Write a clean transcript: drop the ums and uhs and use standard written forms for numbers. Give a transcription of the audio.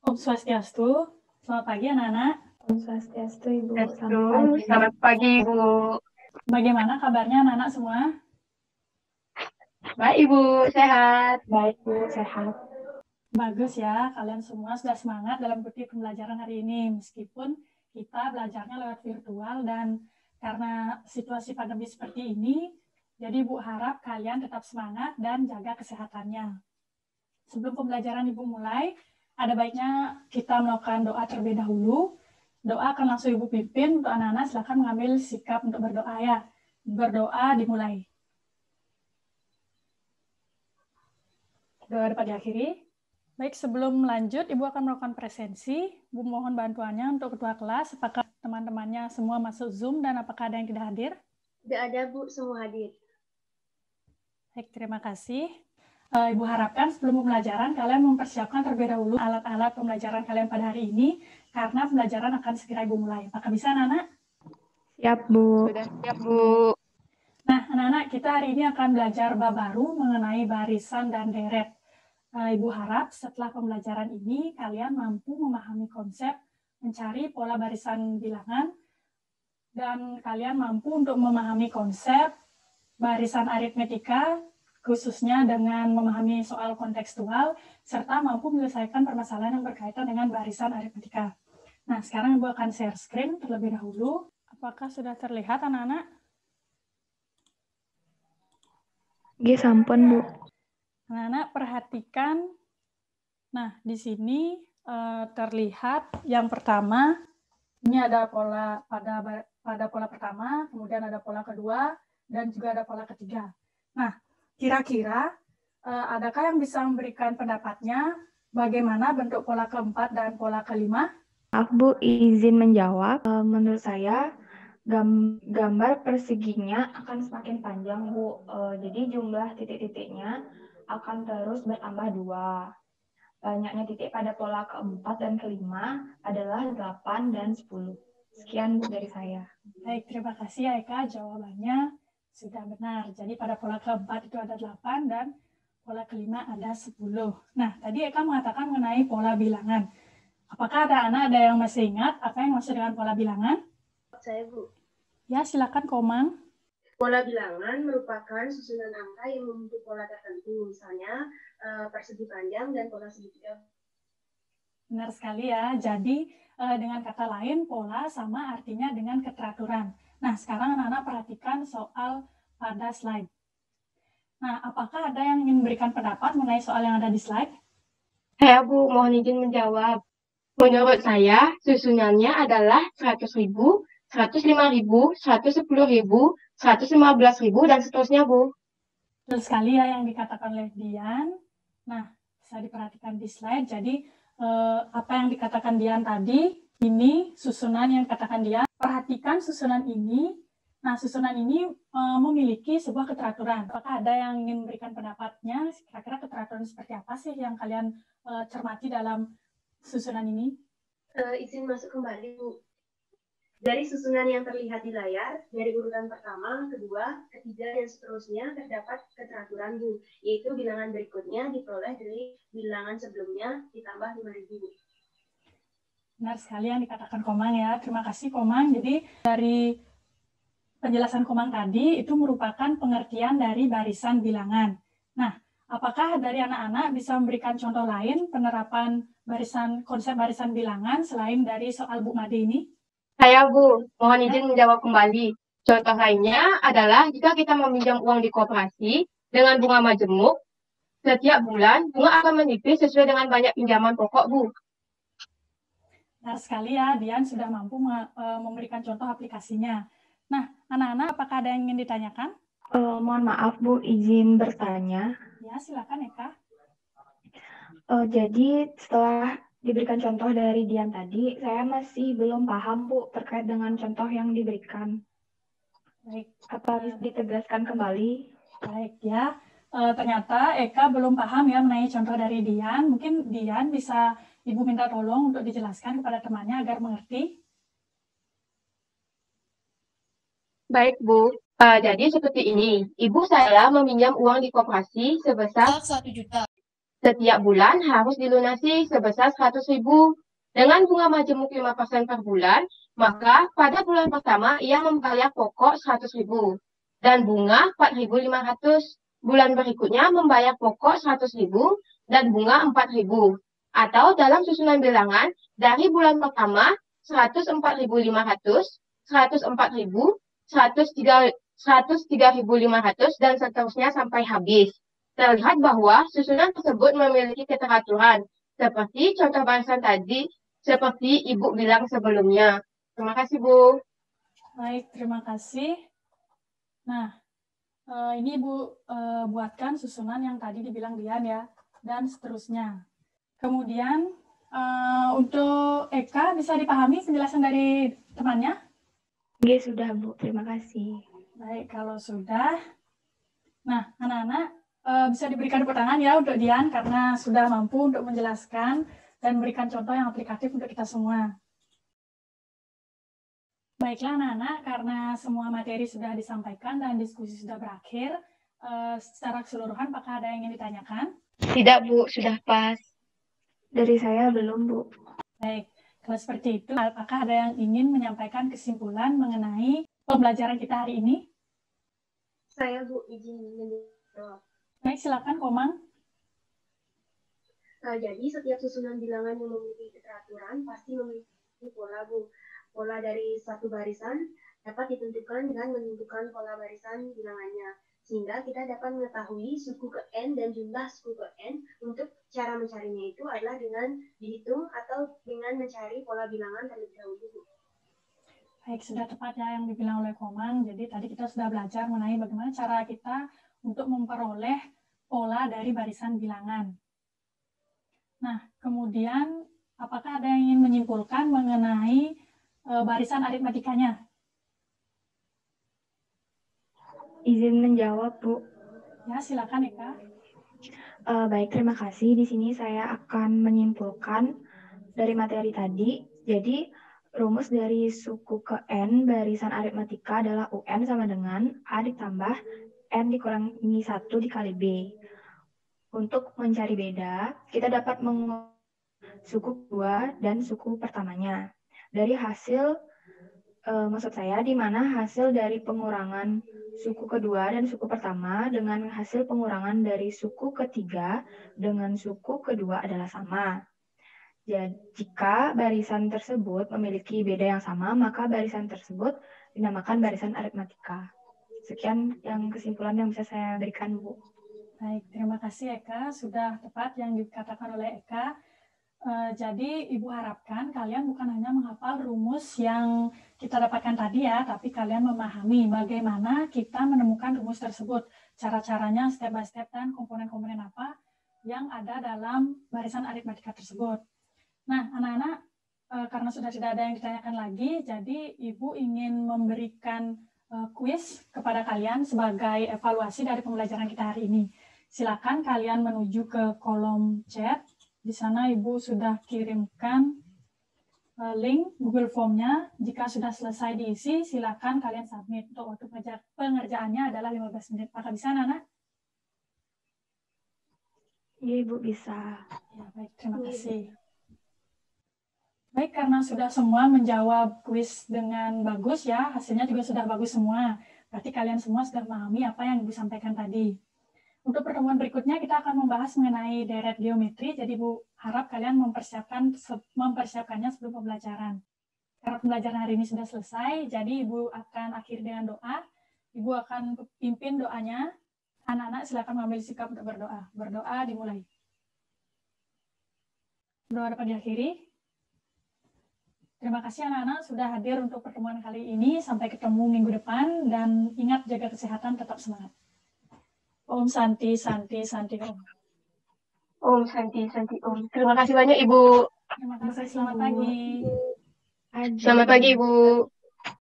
Om Swastiastu, selamat pagi anak-anak. Om Swastiastu, Ibu. Selamat pagi, Ibu. Bagaimana kabarnya anak-anak semua? Baik, Ibu. Sehat. Baik, Bu. Sehat. Bagus ya, kalian semua sudah semangat dalam mengikuti pembelajaran hari ini. Meskipun kita belajarnya lewat virtual dan karena situasi pandemi seperti ini, jadi Ibu harap kalian tetap semangat dan jaga kesehatannya. Sebelum pembelajaran Ibu mulai, ada baiknya kita melakukan doa terlebih dahulu. Doa akan langsung Ibu pimpin. Untuk anak-anak silakan mengambil sikap untuk berdoa ya. Berdoa dimulai. Doa dapat diakhiri. Baik, sebelum lanjut, Ibu akan melakukan presensi. Ibu mohon bantuannya untuk ketua kelas. Apakah teman-temannya semua masuk Zoom dan apakah ada yang tidak hadir? Tidak ada, Bu. Semua hadir. Baik, terima kasih. Ibu harapkan sebelum pembelajaran kalian mempersiapkan terlebih dahulu alat-alat pembelajaran kalian pada hari ini karena pembelajaran akan segera Ibu mulai. Apakah bisa anak-anak? Siap, Bu. Sudah siap, Bu. Nah, anak-anak, kita hari ini akan belajar bab baru mengenai barisan dan deret. Ibu harap setelah pembelajaran ini kalian mampu memahami konsep mencari pola barisan bilangan dan kalian mampu untuk memahami konsep barisan aritmetika khususnya dengan memahami soal kontekstual serta mampu menyelesaikan permasalahan yang berkaitan dengan barisan aritmetika. Nah, sekarang Ibu akan share screen terlebih dahulu. Apakah sudah terlihat anak-anak? Oke, sampun, Bu. Anak-anak perhatikan. Nah, di sini terlihat yang pertama, ini ada pola pada pola pertama, kemudian ada pola kedua, dan juga ada pola ketiga. Nah, kira-kira adakah yang bisa memberikan pendapatnya bagaimana bentuk pola keempat dan pola kelima? Maaf, Bu, izin menjawab. Menurut saya, gambar perseginya akan semakin panjang, Bu. Jadi jumlah titik-titiknya akan terus bertambah 2. Banyaknya titik pada pola keempat dan kelima adalah 8 dan 10. Sekian, Bu, dari saya. Baik, terima kasih ya Eka, jawabannya sudah benar. Jadi pada pola keempat itu ada 8 dan pola kelima ada 10. Nah, tadi Eka mengatakan mengenai pola bilangan. Apakah ada yang masih ingat apa yang maksud dengan pola bilangan? Saya, Bu. Ya, silakan Komang. Pola bilangan merupakan susunan angka yang membentuk pola tertentu, misalnya persegi panjang dan pola segitiga. Benar sekali ya. Jadi dengan kata lain, pola sama artinya dengan keteraturan. Nah, sekarang anak-anak perhatikan soal pada slide. Nah, apakah ada yang ingin memberikan pendapat mengenai soal yang ada di slide? Saya, Bu, mohon izin menjawab. Menurut saya, susunannya adalah 100.000, 105.000, 110.000, 115.000, dan seterusnya, Bu. Betul sekali ya yang dikatakan oleh Dian. Nah, bisa diperhatikan di slide. Jadi, apa yang dikatakan Dian tadi, ini susunan yang dikatakan Dian. Perhatikan susunan ini. Nah, susunan ini memiliki sebuah keteraturan. Apakah ada yang ingin memberikan pendapatnya? Kira-kira keteraturan seperti apa sih yang kalian cermati dalam susunan ini? Izin masuk kembali, Bu. Dari susunan yang terlihat di layar, dari urutan pertama, kedua, ketiga, dan seterusnya terdapat keteraturan, Bu, yaitu bilangan berikutnya diperoleh dari bilangan sebelumnya ditambah 5.000. Benar sekali yang dikatakan Komang ya. Terima kasih Komang. Jadi dari penjelasan Komang tadi itu merupakan pengertian dari barisan bilangan. Nah, apakah dari anak-anak bisa memberikan contoh lain penerapan konsep barisan bilangan selain dari soal Bu Made ini? Saya, Bu, mohon izin menjawab kembali. Contoh lainnya adalah jika kita meminjam uang di koperasi dengan bunga majemuk, setiap bulan bunga akan menipis sesuai dengan banyak pinjaman pokok, Bu. Benar sekali ya, Dian sudah mampu memberikan contoh aplikasinya. Nah, anak-anak apakah ada yang ingin ditanyakan? Mohon maaf, Bu, izin bertanya. Ya, silakan Eka. Jadi setelah diberikan contoh dari Dian tadi, saya masih belum paham, Bu, terkait dengan contoh yang diberikan. Baik. Apa bisa ditegaskan kembali? Baik ya. Ternyata Eka belum paham ya mengenai contoh dari Dian. Mungkin Dian bisa Ibu minta tolong untuk dijelaskan kepada temannya agar mengerti. Baik, Bu. Jadi seperti ini. Ibu saya meminjam uang di koperasi sebesar 1 juta. Setiap bulan harus dilunasi sebesar 100.000 dengan bunga majemuk 5% per bulan, maka pada bulan pertama ia membayar pokok 100.000 dan bunga 4.500. Bulan berikutnya membayar pokok 100.000 dan bunga 4.000. Atau dalam susunan bilangan dari bulan pertama 104.500, 104.000, 103.500 dan seterusnya sampai habis. Terlihat bahwa susunan tersebut memiliki keteraturan, seperti contoh barisan tadi, seperti Ibu bilang sebelumnya. Terima kasih, Bu. Baik, terima kasih. Nah, ini Ibu buatkan susunan yang tadi dibilang Dian ya, dan seterusnya. Kemudian, untuk Eka, bisa dipahami penjelasan dari temannya? Oke, sudah Bu, terima kasih. Baik, kalau sudah. Nah, anak-anak bisa diberikan tepuk tangan ya untuk Dian karena sudah mampu untuk menjelaskan dan memberikan contoh yang aplikatif untuk kita semua. Baiklah anak-anak, karena semua materi sudah disampaikan dan diskusi sudah berakhir, secara keseluruhan apakah ada yang ingin ditanyakan? Tidak, Bu, sudah pas. Dari saya belum, Bu. Baik, kalau seperti itu, apakah ada yang ingin menyampaikan kesimpulan mengenai pembelajaran kita hari ini? Saya, Bu, izin menjawab. Baik, silakan Komang. Jadi setiap susunan bilangan yang memiliki keteraturan pasti memiliki pola, Bu. Pola dari satu barisan dapat ditentukan dengan menentukan pola barisan bilangannya. Sehingga kita dapat mengetahui suku ke N dan jumlah suku ke N. Untuk cara mencarinya itu adalah dengan dihitung atau dengan mencari pola bilangan terlebih dahulu. Baik, sudah tepat ya yang dibilang oleh Komang. Jadi tadi kita sudah belajar mengenai bagaimana cara kita untuk memperoleh pola dari barisan bilangan. Nah, kemudian apakah ada yang ingin menyimpulkan mengenai barisan aritmatikanya? Izin menjawab, Bu. Ya, silakan Eka. Baik, terima kasih. Di sini saya akan menyimpulkan dari materi tadi. Jadi, rumus dari suku ke N barisan aritmatika adalah UN sama dengan A ditambah N dikurangi 1 dikali B. Untuk mencari beda, kita dapat mengukur suku kedua dan suku pertamanya. Dari hasil, maksud saya, di mana hasil dari pengurangan suku kedua dan suku pertama dengan hasil pengurangan dari suku ketiga dengan suku kedua adalah sama. Jadi, jika barisan tersebut memiliki beda yang sama, maka barisan tersebut dinamakan barisan aritmatika. Sekian yang kesimpulan yang bisa saya berikan, Bu. Baik, terima kasih Eka. Sudah tepat yang dikatakan oleh Eka. Jadi Ibu harapkan kalian bukan hanya menghafal rumus yang kita dapatkan tadi ya, tapi kalian memahami bagaimana kita menemukan rumus tersebut, cara-caranya step by step dan komponen-komponen apa yang ada dalam barisan aritmatika tersebut. Nah, anak-anak, karena sudah tidak ada yang ditanyakan lagi, jadi Ibu ingin memberikan kuis kepada kalian sebagai evaluasi dari pembelajaran kita hari ini. Silakan kalian menuju ke kolom chat. Di sana Ibu sudah kirimkan link Google Form-nya. Jika sudah selesai diisi, silakan kalian submit. Untuk waktu pengerjaannya adalah 15 menit. Apakah bisa, Nana? Iya, Ibu, bisa. Ya, baik, terima kasih. Baik, karena sudah semua menjawab kuis dengan bagus ya, hasilnya juga sudah bagus semua. Berarti kalian semua sudah memahami apa yang Ibu sampaikan tadi. Untuk pertemuan berikutnya kita akan membahas mengenai deret geometri, jadi Bu harap kalian mempersiapkannya sebelum pembelajaran. Karena pembelajaran hari ini sudah selesai, jadi Ibu akan akhiri dengan doa. Ibu akan pimpin doanya. Anak-anak silakan mengambil sikap untuk berdoa. Berdoa dimulai. Doa dapat diakhiri. Terima kasih anak-anak sudah hadir untuk pertemuan kali ini. Sampai ketemu minggu depan dan ingat jaga kesehatan, tetap semangat. Om Santi, Santi, Santi Om. Om Santi, Santi Om. Terima kasih banyak Ibu. Terima kasih, selamat pagi. Selamat pagi Ibu.